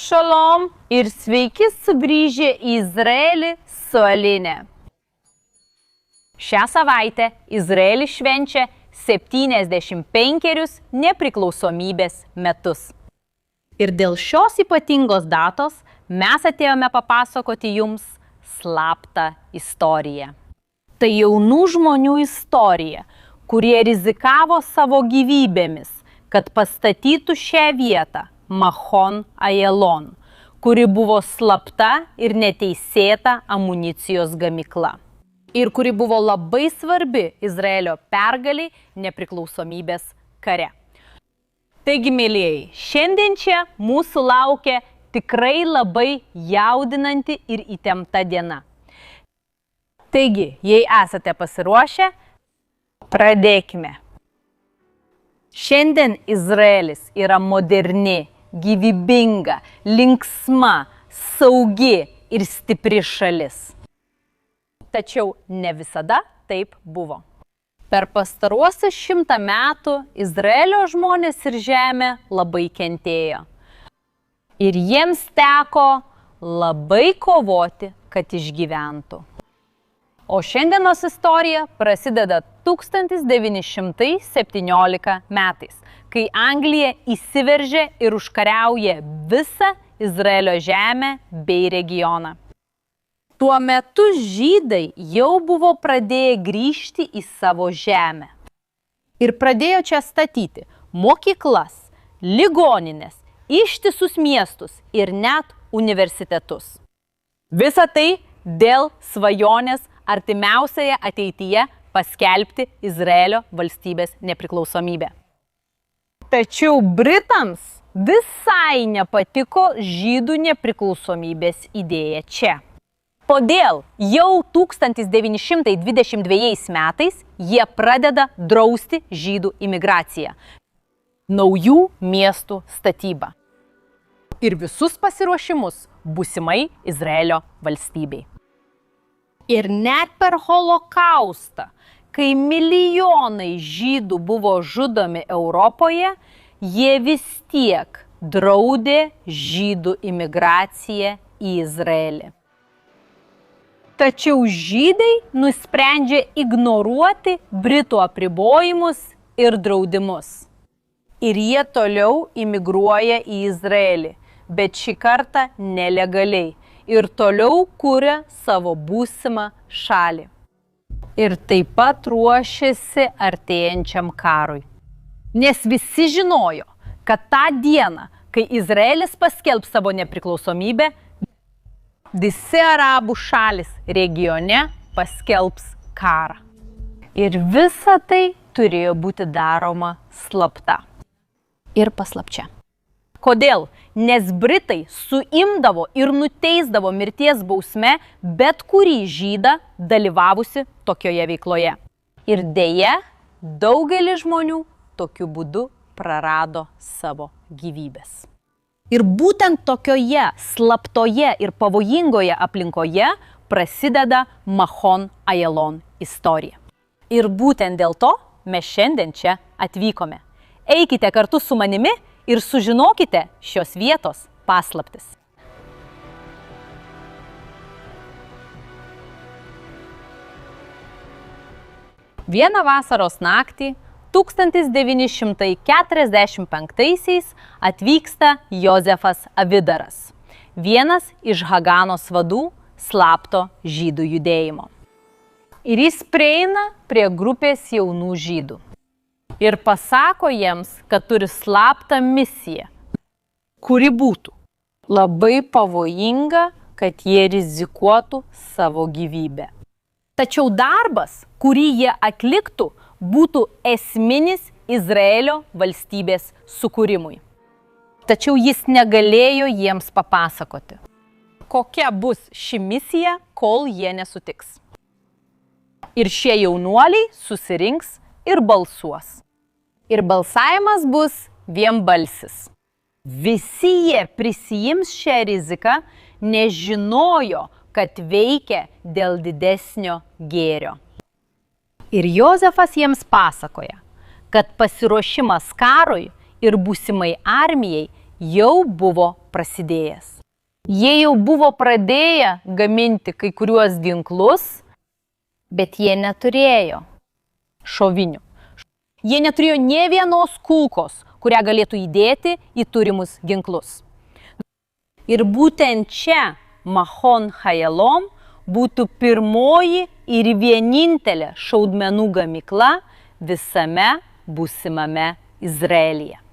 Šalom ir sveiki sugrįžę į Izraelį su Aline. Šią savaitę Izraelis švenčia 75 nepriklausomybės metus. Ir dėl šios ypatingos datos mes atėjome papasakoti jums slaptą istoriją. Tai jaunų žmonių istorija, kurie rizikavo savo gyvybėmis, kad pastatytų šią vietą, Machon Ayalon, kuri buvo slapta ir neteisėta amunicijos gamykla. Ir kuri buvo labai svarbi Izraelio pergaliai nepriklausomybės kare. Taigi, mėlyjeji, šiandien čia mūsų laukia tikrai labai jaudinanti ir įtempta diena. Taigi, jei esate pasiruošę, pradėkime. Šiandien Izraelis yra moderni, gyvybinga, linksma, saugi ir stipri šalis. Tačiau ne visada taip buvo. Per pastaruosius 100 metų Izraelio žmonės ir žemė labai kentėjo. Ir jiems teko labai kovoti, kad išgyventų. O šiandienos istorija prasideda 1917 metais, kai Anglija įsiveržė ir užkariauja visą Izraelio žemę bei regioną. Tuo metu žydai jau buvo pradėję grįžti į savo žemę. Ir pradėjo čia statyti mokyklas, ligonines, ištisus miestus ir net universitetus. Visa tai dėl svajonės artimiausioje ateityje paskelbti Izraelio valstybės nepriklausomybę. Tačiau Britams visai nepatiko žydų nepriklausomybės idėja čia. Todėl jau 1922 metais jie pradeda drausti žydų imigraciją, naujų miestų statybą ir visus pasiruošimus būsimai Izraelio valstybei. Ir net per holokaustą, kai milijonai žydų buvo žudomi Europoje, jie vis tiek draudė žydų imigraciją į Izraelį. Tačiau žydai nusprendžia ignoruoti Britų apribojimus ir draudimus. Ir jie toliau imigruoja į Izraelį, bet šį kartą nelegaliai. Ir toliau kuria savo būsimą šalį. Ir taip pat ruošiasi artėjančiam karui. Nes visi žinojo, kad tą dieną, kai Izraelis paskelbs savo nepriklausomybę, visi arabų šalis regione paskelbs karą. Ir visa tai turėjo būti daroma slapta ir paslapčia. Kodėl? Nes Britai suimdavo ir nuteisdavo mirties bausme bet kurį žydą dalyvavusi tokioje veikloje. Ir deja, daugelis žmonių tokiu būdu prarado savo gyvybės. Ir būtent tokioje slaptoje ir pavojingoje aplinkoje prasideda Machon Ayalon istorija. Ir būtent dėl to mes šiandien čia atvykome. Eikite kartu su manimi ir sužinokite šios vietos paslaptis. Vieną vasaros naktį 1945 atvyksta Jozefas Avidaras, vienas iš Haganos vadų slapto žydų judėjimo. Ir jis prieina prie grupės jaunų žydų. Ir pasako jiems, kad turi slaptą misiją, kuri būtų labai pavojinga, kad jie rizikuotų savo gyvybę. Tačiau darbas, kurį jie atliktų, būtų esminis Izraelio valstybės sukūrimui. Tačiau jis negalėjo jiems papasakoti, kokia bus ši misija, kol jie nesutiks. Ir šie jaunuoliai susirinks ir balsuos. Ir balsavimas bus vienbalsis. Visi jie prisiims šią riziką, nežinojo, kad veikia dėl didesnio gėrio. Ir Jozefas jiems pasakoja, kad pasiruošimas karui ir būsimai armijai jau buvo prasidėjęs. Jie jau buvo pradėję gaminti kai kuriuos ginklus, bet jie neturėjo šovinių. Jie neturėjo nė vienos kulkos, kurią galėtų įdėti į turimus ginklus. Ir būtent čia Machon Hayalom būtų pirmoji ir vienintelė šaudmenų gamykla visame būsimame Izraelyje.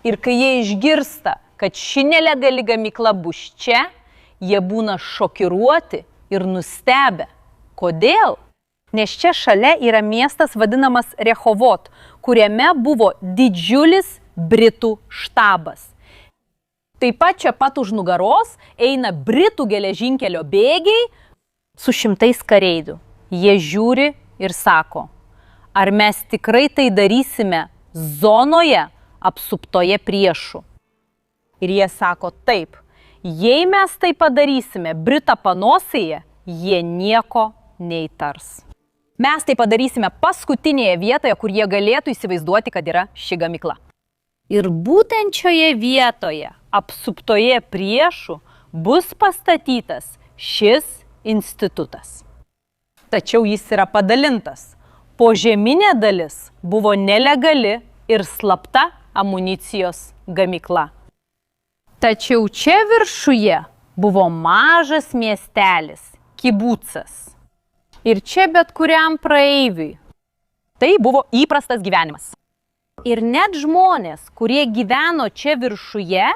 Ir kai jie išgirsta, kad ši nelegali gamykla bus čia, jie būna šokiruoti ir nustebę. Kodėl? Nes čia šalia yra miestas vadinamas Rehovot, kuriame buvo didžiulis Britų štabas. Taip pat čia pat už nugaros eina Britų geležinkelio bėgiai su 100 kareivių. Jie žiūri ir sako, ar mes tikrai tai darysime zonoje apsuptoje priešų. Ir jie sako taip, jei mes tai padarysime Britą panosėje, jie nieko neįtars. Mes tai padarysime paskutinėje vietoje, kur jie galėtų įsivaizduoti, kad yra ši gamykla. Ir būtent šioje vietoje, apsuptoje priešų, bus pastatytas šis institutas. Tačiau jis yra padalintas. Požeminė dalis buvo nelegali ir slapta amunicijos gamykla. Tačiau čia viršuje buvo mažas miestelis, kibucas. Ir čia bet kuriam praeiviui tai buvo įprastas gyvenimas. Ir net žmonės, kurie gyveno čia viršuje,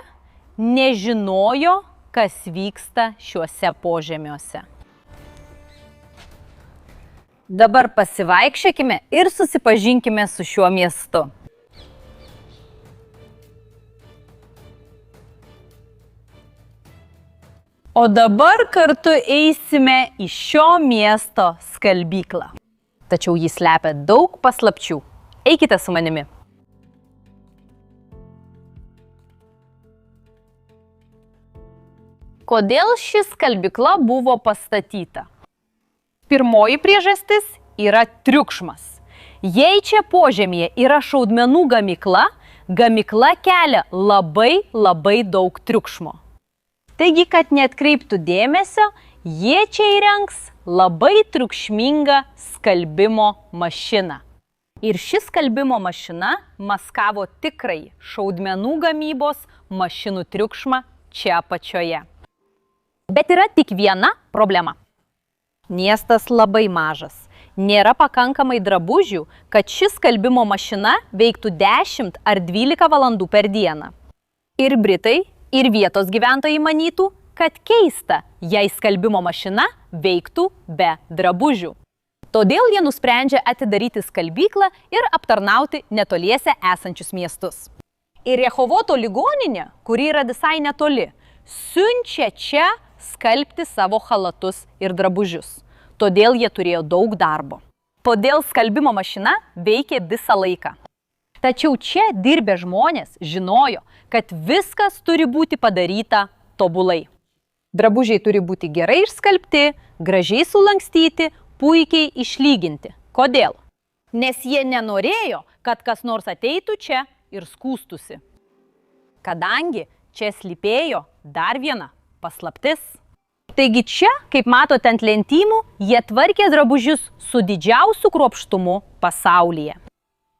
nežinojo, kas vyksta šiuose požemiuose. Dabar pasivaikščiokime ir susipažinkime su šiuo miestu. O dabar kartu eisime į šio miesto skalbyklą. Tačiau jis slepia daug paslapčių. Eikite su manimi. Kodėl ši skalbykla buvo pastatyta? Pirmoji priežastis yra triukšmas. Jei čia požemyje yra šaudmenų gamykla, gamykla kelia labai daug triukšmo. Taigi, kad neatkreiptų dėmesio, jie čia įrengs labai triukšmingą skalbimo mašiną. Ir ši skalbimo mašina maskavo tikrai šaudmenų gamybos mašinų triukšmą čia apačioje. Bet yra tik viena problema. Miestas labai mažas. Nėra pakankamai drabužių, kad ši skalbimo mašina veiktų 10 ar 12 valandų per dieną. Ir Britai, ir vietos gyventojai manytų, kad keista, jei skalbimo mašina veiktų be drabužių. Todėl jie nusprendžia atidaryti skalbyklą ir aptarnauti netoliese esančius miestus. Ir Rehovoto ligoninė, kuri yra visai netoli, siunčia čia skalbti savo chalatus ir drabužius. Todėl jie turėjo daug darbo. Todėl skalbimo mašina veikė visą laiką. Tačiau čia dirbę žmonės žinojo, kad viskas turi būti padaryta tobulai. Drabužiai turi būti gerai išskalbti, gražiai sulankstyti, puikiai išlyginti. Kodėl? Nes jie nenorėjo, kad kas nors ateitų čia ir skųstusi. Kadangi čia slypėjo dar viena paslaptis. Taigi čia, kaip matote ant lentynų, jie tvarkė drabužius su didžiausiu kruopštumu pasaulyje.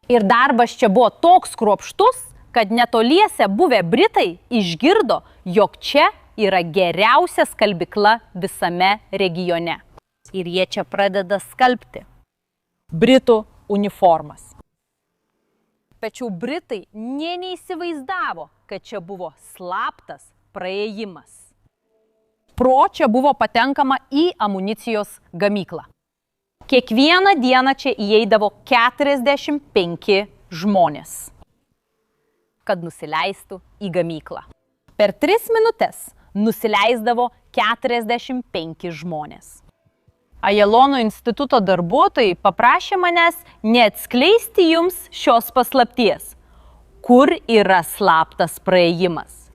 Ir darbas čia buvo toks kruopštus, kad netoliese buvę Britai išgirdo, jog čia yra geriausia skalbykla visame regione. Ir jie čia pradeda skalbti Britų uniformas. Tačiau Britai nė neįsivaizdavo, kad čia buvo slaptas praėjimas. Pro čia buvo patenkama į amunicijos gamyklą. Kiekvieną dieną čia įeidavo 45 žmonės, kad nusileistų į gamyklą. Per 3 minutes nusileisdavo 45 žmonės. Ajelono instituto darbuotojai paprašė manęs neatskleisti jums šios paslapties, kur yra slaptas praėjimas.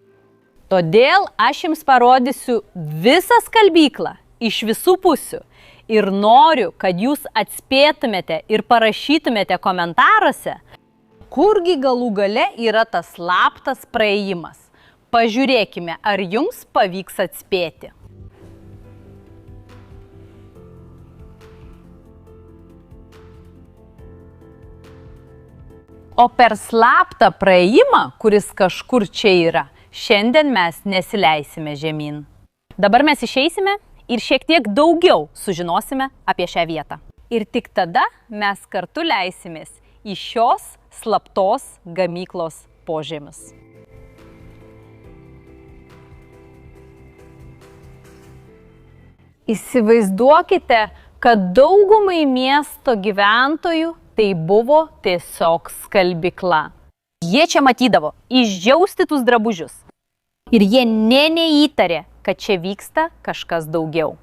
Todėl aš jums parodysiu visą skalbyklą iš visų pusių ir noriu, kad jūs atspėtumėte ir parašytumėte komentaruose, kurgi galų gale yra tas slaptas praėjimas. Pažiūrėkime, ar jums pavyks atspėti. O per slaptą praėjimą, kuris kažkur čia yra, šiandien mes nesileisime žemyn. Dabar mes išeisime ir šiek tiek daugiau sužinosime apie šią vietą. Ir tik tada mes kartu leisimės į šios slaptos gamyklos požemius. Įsivaizduokite, kad daugumai miesto gyventojų tai buvo tiesiog skalbykla. Jie čia matydavo išdžiaustytus drabužius. Ir jie neįtarė, kad čia vyksta kažkas daugiau.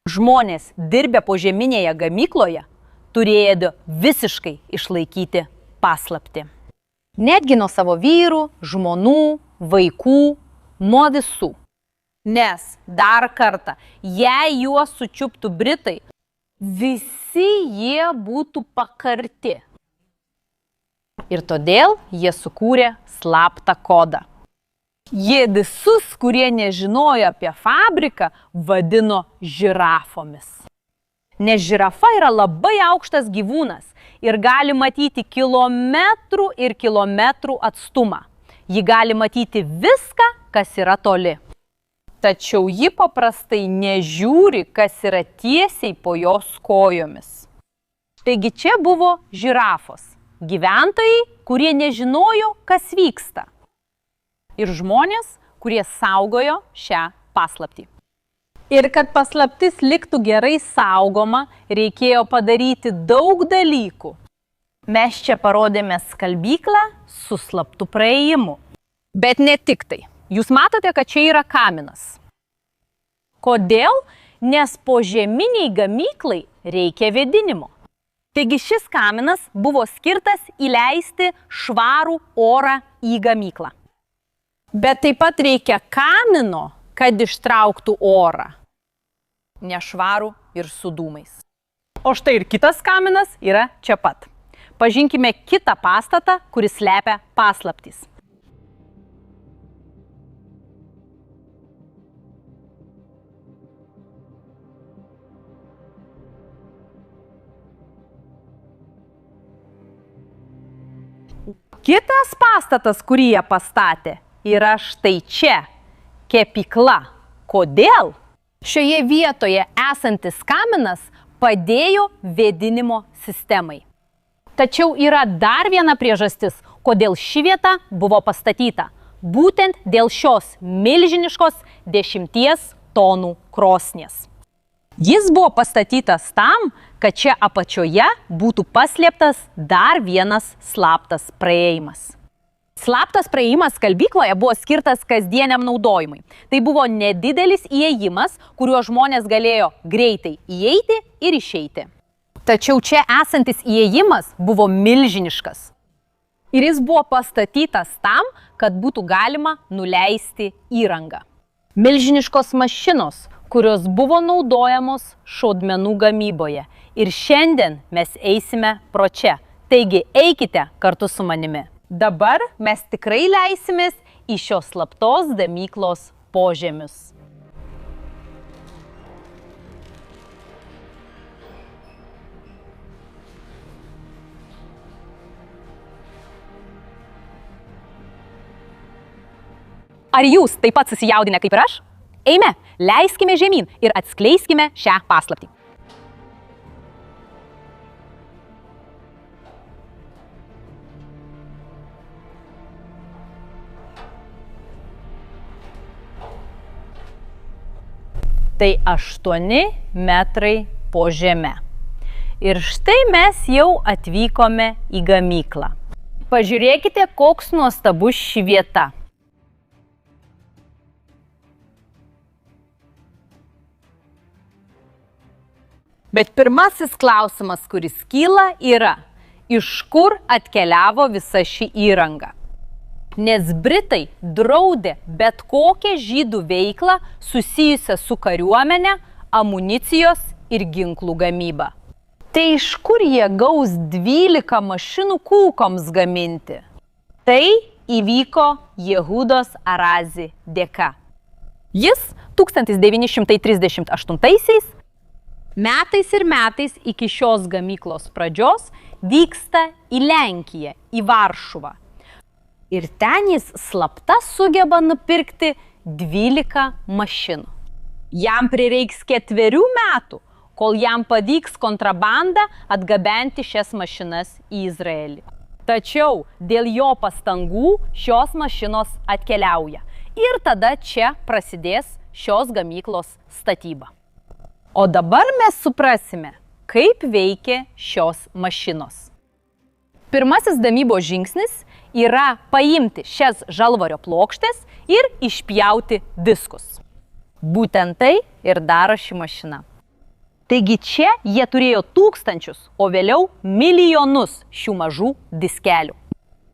Žmonės, dirbę požeminėje gamykloje, turėjo visiškai išlaikyti paslaptį. Netgi nuo savo vyrų, žmonų, vaikų, nuo visų. Nes, dar kartą, jei juos sučiuptų Britai, visi jie būtų pakarti. Ir todėl jie sukūrė slaptą kodą. Jie visus, kurie nežinojo apie fabriką, vadino žirafomis. Nes žirafa yra labai aukštas gyvūnas ir gali matyti kilometrų ir kilometrų atstumą. Ji gali matyti viską, kas yra toli. Tačiau ji paprastai nežiūri, kas yra tiesiai po jos kojomis. Taigi čia buvo žirafos, gyventojai, kurie nežinojo, kas vyksta. Ir žmonės, kurie saugojo šią paslaptį. Ir kad paslaptis liktų gerai saugoma, reikėjo padaryti daug dalykų. Mes čia parodėme skalbyklą su slaptu praėjimu. Bet ne tik tai. Jūs matote, kad čia yra kaminas. Kodėl? Nes požeminiai gamyklai reikia vėdinimo. Taigi šis kaminas buvo skirtas įleisti švarų orą į gamyklą. Bet taip pat reikia kamino, kad ištrauktų orą. Nešvarų ir su dūmais. O štai ir kitas kaminas yra čia pat. Pažinkime kitą pastatą, kuris slepia paslaptis. Kitas pastatas, kurį jie pastatė, yra štai čia – kepykla. Kodėl? Šioje vietoje esantis kaminas padėjo vėdinimo sistemai. Tačiau yra dar viena priežastis, kodėl ši vieta buvo pastatyta. Būtent dėl šios milžiniškos 10 tonų krosnies. Jis buvo pastatytas tam, kad čia apačioje būtų paslėptas dar vienas slaptas praėjimas. Slaptas praėjimas skalbykloje buvo skirtas kasdieniam naudojimui. Tai buvo nedidelis įėjimas, kuriuo žmonės galėjo greitai įeiti ir išeiti. Tačiau čia esantis įėjimas buvo milžiniškas. Ir jis buvo pastatytas tam, kad būtų galima nuleisti įrangą. Milžiniškos mašinos, kurios buvo naudojamos šaudmenų gamyboje. Ir šiandien mes eisime pro čia. Taigi eikite kartu su manimi. Dabar mes tikrai leisimės į šios slaptos gamyklos požemius. Ar jūs taip pat susijaudinę kaip ir aš? Eime, leiskime žemyn ir atskleiskime šią paslaptį. Tai 8 metrai po žeme. Ir štai mes jau atvykome į gamyklą. Pažiūrėkite, koks nuostabus ši vieta. Bet pirmasis klausimas, kuris kyla, yra, iš kur atkeliavo visa ši įranga. Nes Britai draudė bet kokią žydų veiklą susijusią su kariuomenė, amunicijos ir ginklų gamyba. Tai iš kur jie gaus 12 mašinų kulkoms gaminti? Tai įvyko Jehudos Arazi dėka. Jis 1938 metais ir metais iki šios gamyklos pradžios vyksta į Lenkiją, į Varšuvą. Ir ten jis slapta sugeba nupirkti 12 mašinų. Jam prireiks 4 metų, kol jam pavyks kontrabandą atgabenti šias mašinas į Izraelį. Tačiau dėl jo pastangų šios mašinos atkeliauja. Ir tada čia prasidės šios gamyklos statyba. O dabar mes suprasime, kaip veikia šios mašinos. Pirmasis gamybos žingsnis yra paimti šias žalvario plokštės ir išpjauti diskus. Būtent tai ir daro ši mašina. Taigi čia jie turėjo tūkstančius, o vėliau milijonus šių mažų diskelių.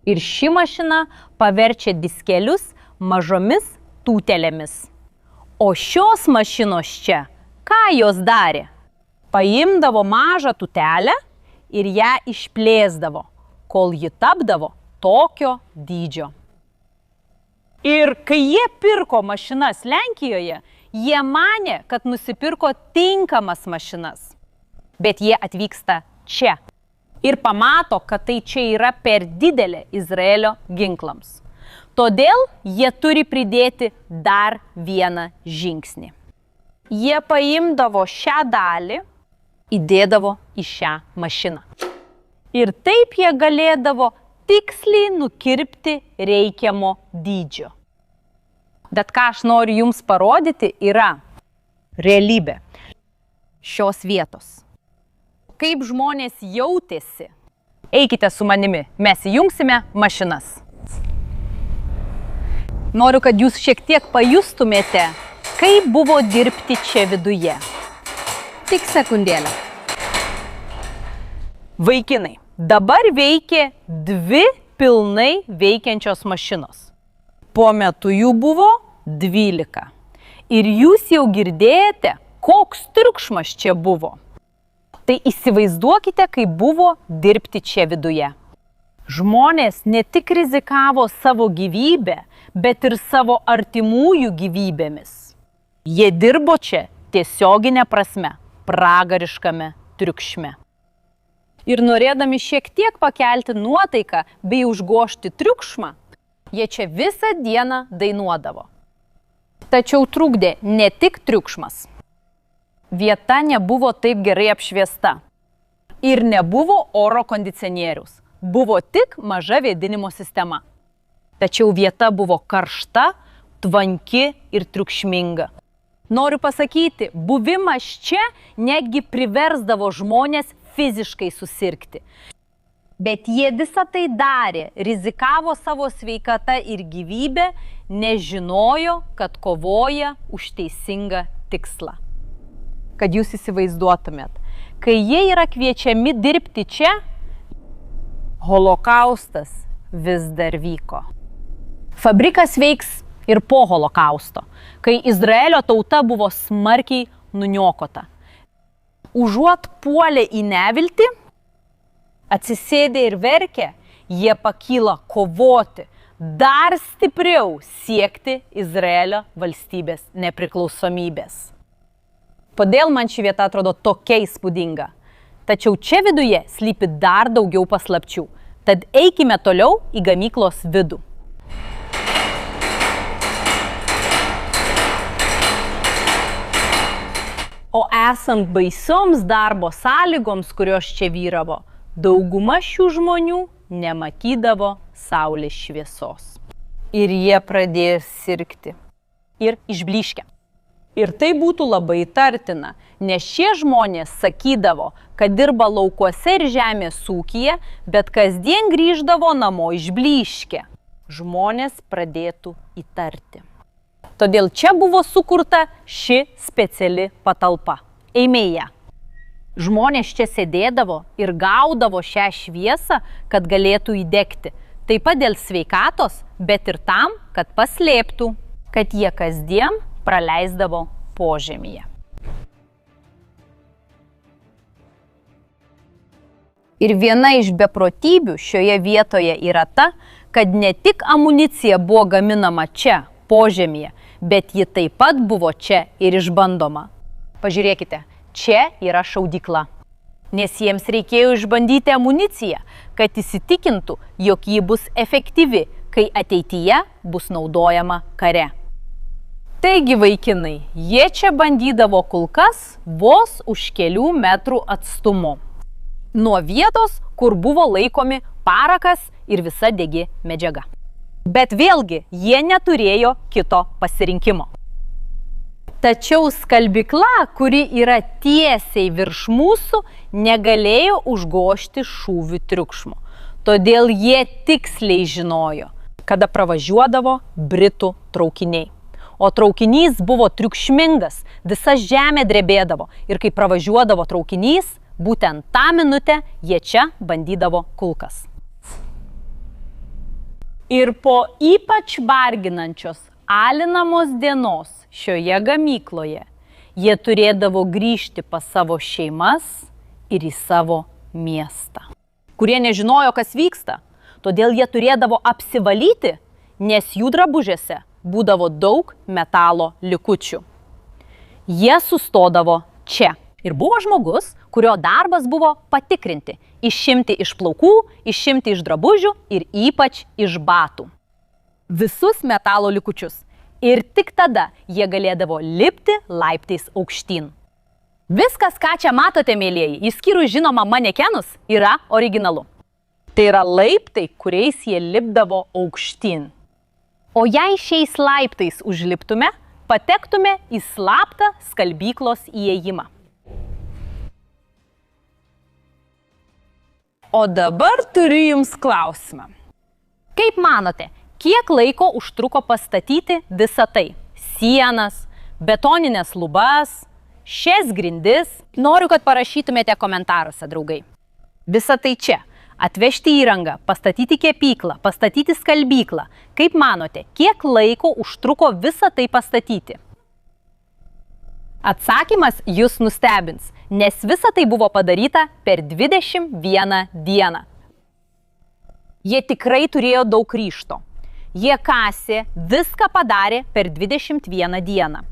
Ir ši mašina paverčia diskelius mažomis tūtelėmis. O šios mašinos čia, ką jos darė? Paimdavo mažą tūtelę ir ją išplėsdavo, kol ji tapdavo tokio dydžio. Ir kai jie pirko mašinas Lenkijoje, jie manė, kad nusipirko tinkamas mašinas. Bet jie atvyksta čia ir pamato, kad tai čia yra per didelė Izraelio ginklams. Todėl jie turi pridėti dar vieną žingsnį. Jie paimdavo šią dalį, įdėdavo į šią mašiną. Ir taip jie galėdavo tiksliai nukirpti reikiamo dydžio. Bet ką aš noriu jums parodyti yra realybė šios vietos. Kaip žmonės jautėsi. Eikite su manimi, mes įjungsime mašinas. Noriu, kad jūs šiek tiek pajustumėte, kaip buvo dirbti čia viduje. Tik sekundėlę. Vaikinai, dabar veikia 2 pilnai veikiančios mašinos. Po metu jų buvo 12. Ir jūs jau girdėjote, koks triukšmas čia buvo. Tai įsivaizduokite, kaip buvo dirbti čia viduje. Žmonės ne tik rizikavo savo gyvybę, bet ir savo artimųjų gyvybėmis. Jie dirbo čia tiesioginė prasme, pragariškame triukšme. Ir norėdami šiek tiek pakelti nuotaiką bei užgožti triukšmą, jie čia visą dieną dainuodavo. Tačiau trukdė ne tik triukšmas. Vieta nebuvo taip gerai apšviesta. Ir nebuvo oro kondicionieriaus. Buvo tik maža vėdinimo sistema. Tačiau vieta buvo karšta, tvanki ir triukšminga. Noriu pasakyti, buvimas čia netgi priversdavo žmonės fiziškai susirgti. Bet jie visą tai darė, rizikavo savo sveikatą ir gyvybę, nežinojo, kad kovoja už teisingą tikslą. Kad jūs įsivaizduotumėt, kai jie yra kviečiami dirbti čia, holokaustas vis dar vyko. Fabrikas veiks ir po holokausto, kai Izraelio tauta buvo smarkiai nuniokota. Užuot puolę į neviltį, atsisėdę ir verkę, jie pakyla kovoti, dar stipriau siekti Izraelio valstybės nepriklausomybės. Kodėl man ši vieta atrodo tokia įspūdinga? Tačiau čia viduje slypi dar daugiau paslapčių. Tad eikime toliau į gamyklos vidų. O esant baisioms darbo sąlygoms, kurios čia vyravo, dauguma šių žmonių nematydavo saulės šviesos. Ir jie pradėjo sirgti. Ir išblyškę. Ir tai būtų labai įtartina, nes šie žmonės sakydavo, kad dirba laukuose ir žemės ūkyje, bet kasdien grįždavo namo išblyškę. Žmonės pradėtų įtarti. Todėl čia buvo sukurta ši speciali patalpa. Eime į ją. Žmonės čia sėdėdavo ir gaudavo šią šviesą, kad galėtų įdegti. Taip pat dėl sveikatos, bet ir tam, kad paslėptų, kad jie kasdien praleisdavo požemyje. Ir viena iš beprotybių šioje vietoje yra ta, kad ne tik amunicija buvo gaminama čia, požemyje, bet ji taip pat buvo čia ir išbandoma. Pažiūrėkite, čia yra šaudykla. Nes jiems reikėjo išbandyti amuniciją, kad įsitikintų, jog ji bus efektyvi, kai ateityje bus naudojama kare. Taigi, vaikinai, jie čia bandydavo kulkas vos už kelių metrų atstumu. Nuo vietos, kur buvo laikomi parakas ir visa degi medžiaga. Bet vėlgi, jie neturėjo kito pasirinkimo. Tačiau skalbykla, kuri yra tiesiai virš mūsų, negalėjo užgožti šūvių triukšmo. Todėl jie tiksliai žinojo, kada pravažiuodavo Britų traukiniai. O traukinys buvo triukšmingas, visa žemė drebėdavo ir kai pravažiuodavo traukinys, būtent tą minutę jie čia bandydavo kulkas. Ir po ypač varginančios alinamos dienos šioje gamykloje jie turėdavo grįžti pas savo šeimas ir į savo miestą. Kurie nežinojo, kas vyksta, todėl jie turėdavo apsivalyti, nes jų drabužiuose būdavo daug metalo likučių. Jie sustodavo čia. Ir buvo žmogus, kurio darbas buvo patikrinti, išimti iš plaukų, išimti iš drabužių ir ypač iš batų visus metalo likučius. Ir tik tada jie galėdavo lipti laiptais aukštyn. Viskas, ką čia matote, mėlieji, išskyrus žinoma manekenus, yra originalu. Tai yra laiptai, kuriais jie lipdavo aukštyn. O jei šiais laiptais užliptume, patektume į slaptą skalbyklos įėjimą. O dabar turiu jums klausimą. Kaip manote, kiek laiko užtruko pastatyti visą tai? Sienas, betoninės lubas, šias grindis? Noriu, kad parašytumėte komentaruose, draugai. Visą tai čia. Atvežti įrangą, pastatyti kepyklą, pastatyti skalbyklą. Kaip manote, kiek laiko užtruko visą tai pastatyti? Atsakymas jūs nustebins, nes visa tai buvo padaryta per 21 dieną. Jie tikrai turėjo daug ryžto. Jie kasė, viską padarė per 21 dieną.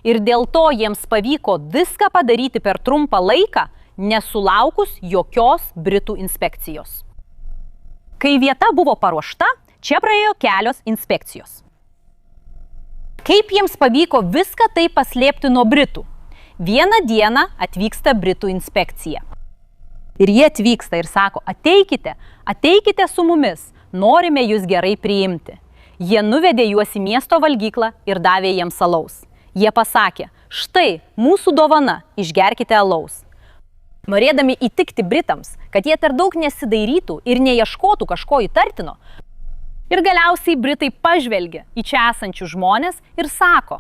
Ir dėl to jiems pavyko viską padaryti per trumpą laiką, nesulaukus jokios Britų inspekcijos. Kai vieta buvo paruošta, čia praėjo kelios inspekcijos. Kaip jiems pavyko viską tai paslėpti nuo Britų? Vieną dieną atvyksta Britų inspekcija. Ir jie atvyksta ir sako, ateikite su mumis, norime jūs gerai priimti. Jie nuvedė juos į miesto valgyklą ir davė jiems alaus. Jie pasakė, štai mūsų dovana, išgerkite alaus. Norėdami įtikti Britams, kad jie per daug nesidairytų ir neieškotų kažko įtartino, ir galiausiai Britai pažvelgia į čia esančius žmonės ir sako,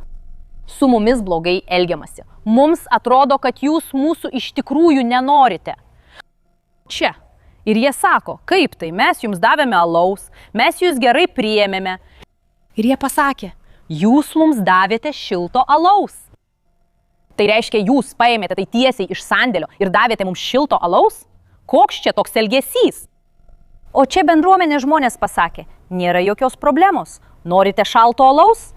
su mumis blogai elgiamasi. Mums atrodo, kad jūs mūsų iš tikrųjų nenorite. Čia. Ir jie sako, kaip tai, mes jums davėme alaus, mes jūs gerai priėmėme. Ir jie pasakė, jūs mums davėte šilto alaus. Tai reiškia, jūs paėmėte tai tiesiai iš sandėlio ir davėte mums šilto alaus? Koks čia toks elgesys? O čia bendruomenės žmonės pasakė, nėra jokios problemos. Norite šalto alaus?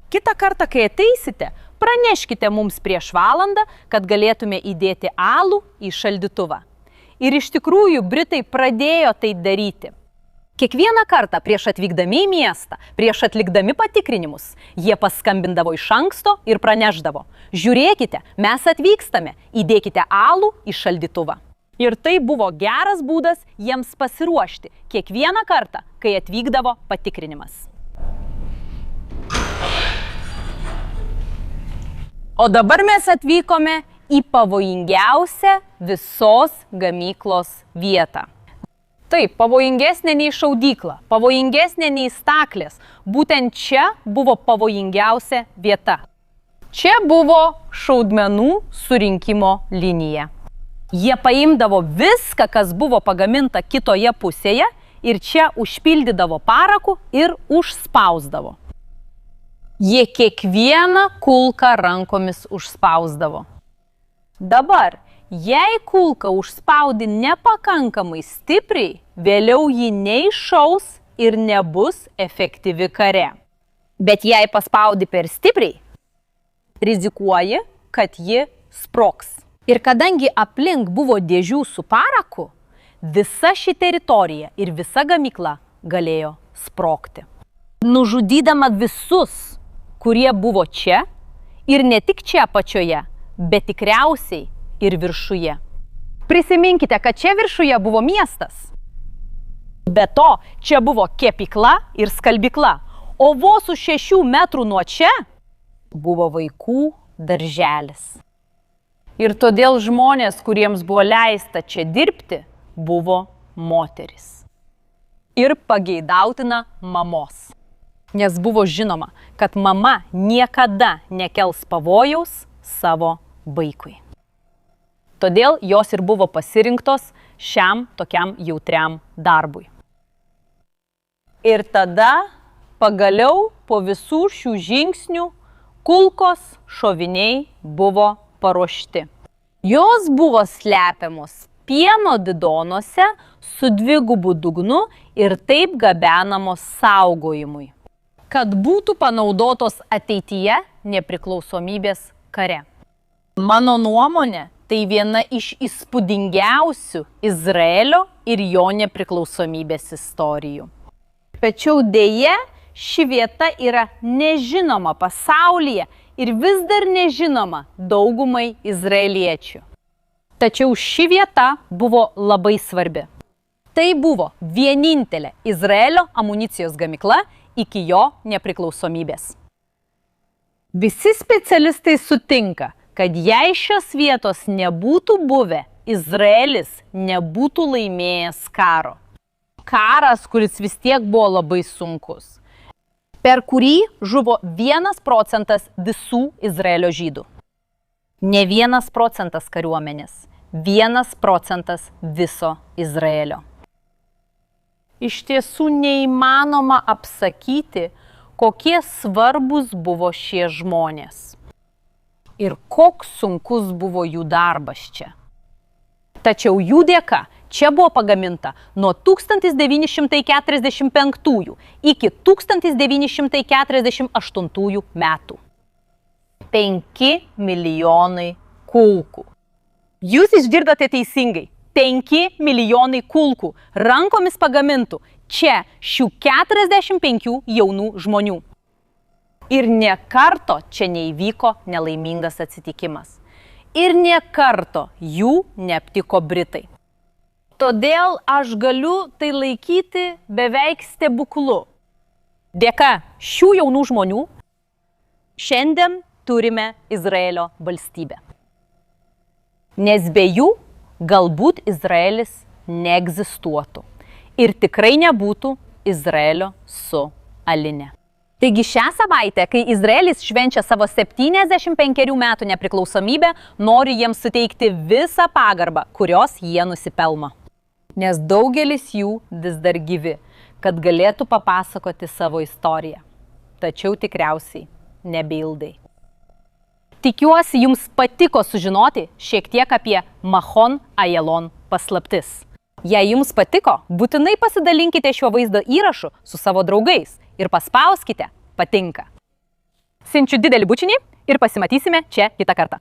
Kitą kartą, kai ateisite, praneškite mums prieš valandą, kad galėtume įdėti alų į šaldytuvą. Ir iš tikrųjų Britai pradėjo tai daryti. Kiekvieną kartą prieš atvykdami į miestą, prieš atlikdami patikrinimus, jie paskambindavo iš anksto ir praneždavo. Žiūrėkite, mes atvykstame, įdėkite alų į šaldytuvą. Ir tai buvo geras būdas jiems pasiruošti kiekvieną kartą, kai atvykdavo patikrinimas. O dabar mes atvykome į pavojingiausią visos gamyklos vietą. Taip, pavojingesnė nei šaudykla, pavojingesnė nei staklės. Būtent čia buvo pavojingiausia vieta. Čia buvo šaudmenų surinkimo linija. Jie paimdavo viską, kas buvo pagaminta kitoje pusėje ir čia užpildydavo paraku ir užspausdavo. Jie kiekvieną kulką rankomis užspausdavo. Dabar, jei kulką užspaudi nepakankamai stipriai, vėliau ji neiššaus ir nebus efektyvi kare. Bet jei paspaudi per stipriai, Rizikuoji, kad ji sprogs. ir kadangi aplink buvo dėžių su paraku, Visa ši teritorija ir visa gamykla galėjo sprogti. nužudydama visus, Kurie buvo čia ir ne tik čia apačioje, bet tikriausiai ir viršuje. Prisiminkite, kad čia viršuje buvo miestas. Be to, čia buvo kepykla ir skalbykla, o vos už 6 metrų nuo čia buvo vaikų darželis. Ir todėl žmonės, kuriems buvo leista čia dirbti, buvo moteris. Ir pageidautina mamos. Nes buvo žinoma, kad mama niekada nekels pavojaus savo vaikui. Todėl jos ir buvo pasirinktos šiam tokiam jautriam darbui. Ir tada, pagaliau, po visų šių žingsnių, kulkos šoviniai buvo paruošti. Jos buvo slepiamos pieno bidonuose su 2 dugnu ir taip gabenamos saugojimui, kad būtų panaudotos ateityje nepriklausomybės kare. Mano nuomonė, tai viena iš įspūdingiausių Izraelio ir jo nepriklausomybės istorijų. Tačiau dėja, ši vieta yra nežinoma pasaulyje ir vis dar nežinoma daugumai izraeliečių. Tačiau ši vieta buvo labai svarbi. Tai buvo vienintelė Izraelio amunicijos gamykla iki jo nepriklausomybės. Visi specialistai sutinka, kad jei šios vietos nebūtų buvę, Izraelis nebūtų laimėjęs karo. Karas, kuris vis tiek buvo labai sunkus, per kurį žuvo 1% visų Izraelio žydų. Ne 1% kariuomenės, 1% viso Izraelio. Iš tiesų neįmanoma apsakyti, kokie svarbus buvo šie žmonės ir koks sunkus buvo jų darbas čia. Tačiau jų dėka čia buvo pagaminta nuo 1945 iki 1948 metų 5 milijonai kulkų. Jūs išgirdote teisingai. 5 milijonai kulkų rankomis pagamintų čia šių 45 jaunų žmonių. Ir nė karto čia neįvyko nelaimingas atsitikimas. Ir nė karto jų neaptiko Britai. Todėl aš galiu tai laikyti beveik stebuklu. Dėka šių jaunų žmonių šiandien turime Izraelio valstybę. Nes be jų galbūt Izraelis neegzistuotų ir tikrai nebūtų Izraelio su Aline. Taigi šią savaitę, kai Izraelis švenčia savo 75 metų nepriklausomybę, noriu jiems suteikti visą pagarbą, kurios jie nusipelno. Nes daugelis jų vis dar gyvi, kad galėtų papasakoti savo istoriją. Tačiau tikriausiai nebeilgai. Tikiuosi, jums patiko sužinoti šiek tiek apie Machon Ayalon paslaptis. Jei jums patiko, būtinai pasidalinkite šiuo vaizdo įrašu su savo draugais ir paspauskite patinka. Siunčiu didelį bučinį ir pasimatysime čia kitą kartą.